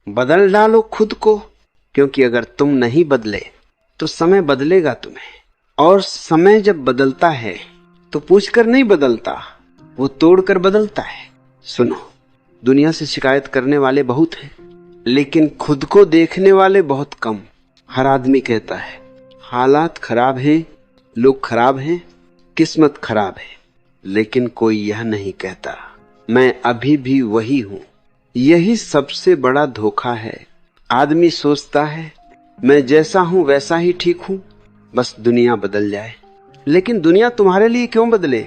बदल डालो खुद को, क्योंकि अगर तुम नहीं बदले तो समय बदलेगा तुम्हें। और समय जब बदलता है तो पूछकर नहीं बदलता, वो तोड़कर बदलता है। सुनो, दुनिया से शिकायत करने वाले बहुत हैं, लेकिन खुद को देखने वाले बहुत कम। हर आदमी कहता है हालात खराब हैं, लोग खराब हैं, किस्मत खराब है, लेकिन कोई यह नहीं कहता मैं अभी भी वही हूं। यही सबसे बड़ा धोखा है। आदमी सोचता है मैं जैसा हूं वैसा ही ठीक हूं, बस दुनिया बदल जाए। लेकिन दुनिया तुम्हारे लिए क्यों बदले?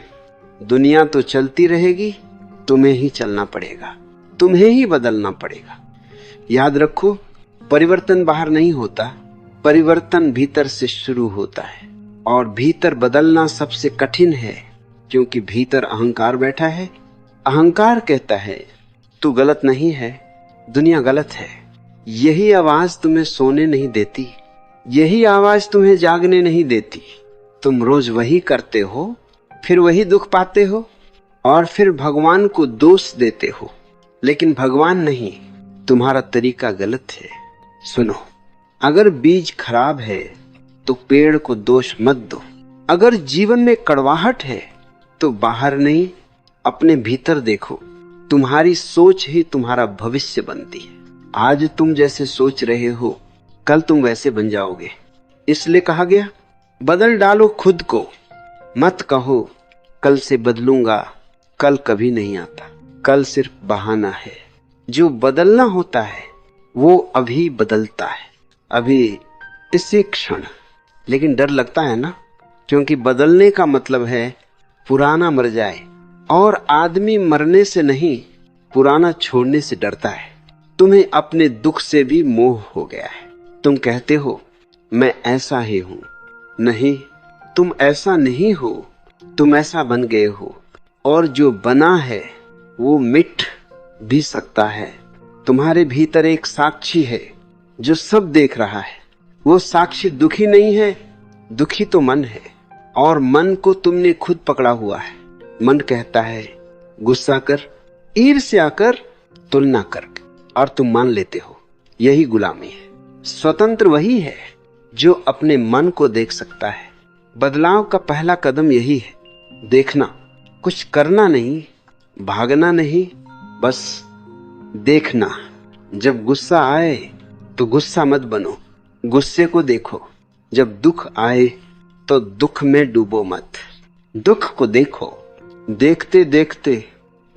दुनिया तो चलती रहेगी, तुम्हें ही चलना पड़ेगा, तुम्हें ही बदलना पड़ेगा। याद रखो, परिवर्तन बाहर नहीं होता, परिवर्तन भीतर से शुरू होता है। और भीतर बदलना सबसे कठिन है, क्योंकि भीतर अहंकार बैठा है। अहंकार कहता है तू गलत नहीं है, दुनिया गलत है। यही आवाज तुम्हें सोने नहीं देती, यही आवाज तुम्हें जागने नहीं देती। तुम रोज वही करते हो, फिर वही दुख पाते हो, और फिर भगवान को दोष देते हो। लेकिन भगवान नहीं, तुम्हारा तरीका गलत है। सुनो, अगर बीज खराब है तो पेड़ को दोष मत दो। अगर जीवन में कड़वाहट है तो बाहर नहीं, अपने भीतर देखो। तुम्हारी सोच ही तुम्हारा भविष्य बनती है। आज तुम जैसे सोच रहे हो, कल तुम वैसे बन जाओगे। इसलिए कहा गया बदल डालो खुद को। मत कहो कल से बदलूंगा, कल कभी नहीं आता। कल सिर्फ बहाना है। जो बदलना होता है वो अभी बदलता है, अभी, इसी क्षण। लेकिन डर लगता है ना, क्योंकि बदलने का मतलब है पुराना मर जाए। और आदमी मरने से नहीं, पुराना छोड़ने से डरता है। तुम्हें अपने दुख से भी मोह हो गया है। तुम कहते हो मैं ऐसा ही हूं। नहीं, तुम ऐसा नहीं हो, तुम ऐसा बन गए हो। और जो बना है वो मिट भी सकता है। तुम्हारे भीतर एक साक्षी है जो सब देख रहा है। वो साक्षी दुखी नहीं है, दुखी तो मन है। और मन को तुमने खुद पकड़ा हुआ है। मन कहता है गुस्सा कर, ईर्ष्या कर, तुलना कर, और तुम मान लेते हो। यही गुलामी है। स्वतंत्र वही है जो अपने मन को देख सकता है। बदलाव का पहला कदम यही है, देखना। कुछ करना नहीं, भागना नहीं, बस देखना। जब गुस्सा आए तो गुस्सा मत बनो, गुस्से को देखो। जब दुख आए तो दुख में डूबो मत, दुख को देखो। देखते देखते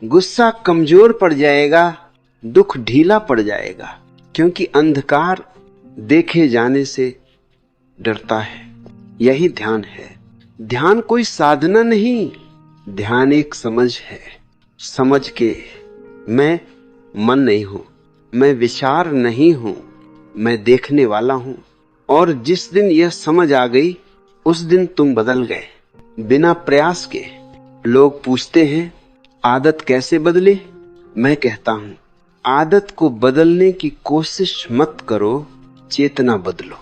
गुस्सा कमजोर पड़ जाएगा, दुख ढीला पड़ जाएगा। क्योंकि अंधकार देखे जाने से डरता है। यही ध्यान है। ध्यान कोई साधना नहीं, ध्यान एक समझ है। समझ के मैं मन नहीं हूं, मैं विचार नहीं हूं, मैं देखने वाला हूं। और जिस दिन यह समझ आ गई उस दिन तुम बदल गए, बिना प्रयास के। लोग पूछते हैं आदत कैसे बदले? मैं कहता हूं आदत को बदलने की कोशिश मत करो, चेतना बदलो।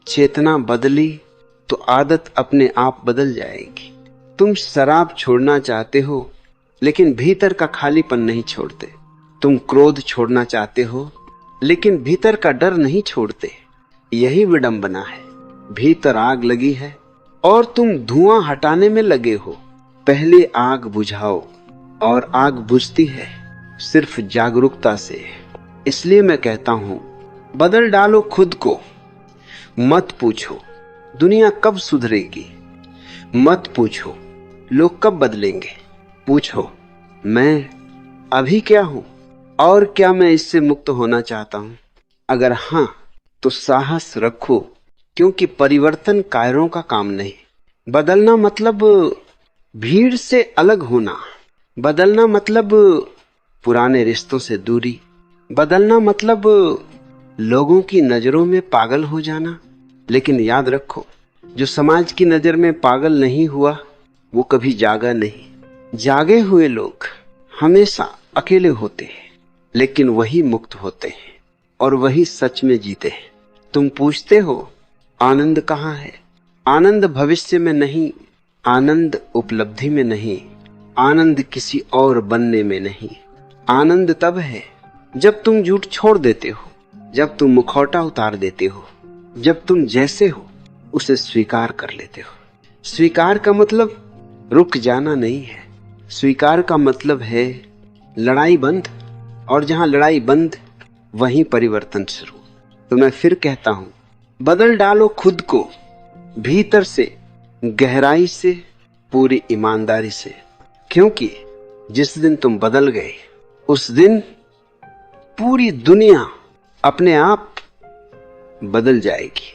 चेतना बदली तो आदत अपने आप बदल जाएगी। तुम शराब छोड़ना चाहते हो, लेकिन भीतर का खालीपन नहीं छोड़ते। तुम क्रोध छोड़ना चाहते हो, लेकिन भीतर का डर नहीं छोड़ते। यही विडंबना है। भीतर आग लगी है और तुम धुआं हटाने में लगे हो। पहले आग बुझाओ, और आग बुझती है सिर्फ जागरूकता से। इसलिए मैं कहता हूं बदल डालो खुद को। मत पूछो दुनिया कब सुधरेगी, मत पूछो लोग कब बदलेंगे। पूछो मैं अभी क्या हूं, और क्या मैं इससे मुक्त होना चाहता हूं? अगर हां तो साहस रखो, क्योंकि परिवर्तन कायरों का काम नहीं। बदलना मतलब भीड़ से अलग होना, बदलना मतलब पुराने रिश्तों से दूरी, बदलना मतलब लोगों की नजरों में पागल हो जाना। लेकिन याद रखो, जो समाज की नजर में पागल नहीं हुआ वो कभी जागा नहीं। जागे हुए लोग हमेशा अकेले होते हैं, लेकिन वही मुक्त होते हैं और वही सच में जीते हैं। तुम पूछते हो आनंद कहाँ है? आनंद भविष्य में नहीं, आनंद उपलब्धि में नहीं, आनंद किसी और बनने में नहीं। आनंद तब है जब तुम झूठ छोड़ देते हो, जब तुम मुखौटा उतार देते हो, जब तुम जैसे हो उसे स्वीकार कर लेते हो। स्वीकार का मतलब रुक जाना नहीं है, स्वीकार का मतलब है लड़ाई बंद, और जहां लड़ाई बंद वहीं परिवर्तन शुरू। तो मैं फिर कहता हूं, बदल डालो खुद को भीतर से, गहराई से, पूरी ईमानदारी से, क्योंकि जिस दिन तुम बदल गए उस दिन पूरी दुनिया अपने आप बदल जाएगी।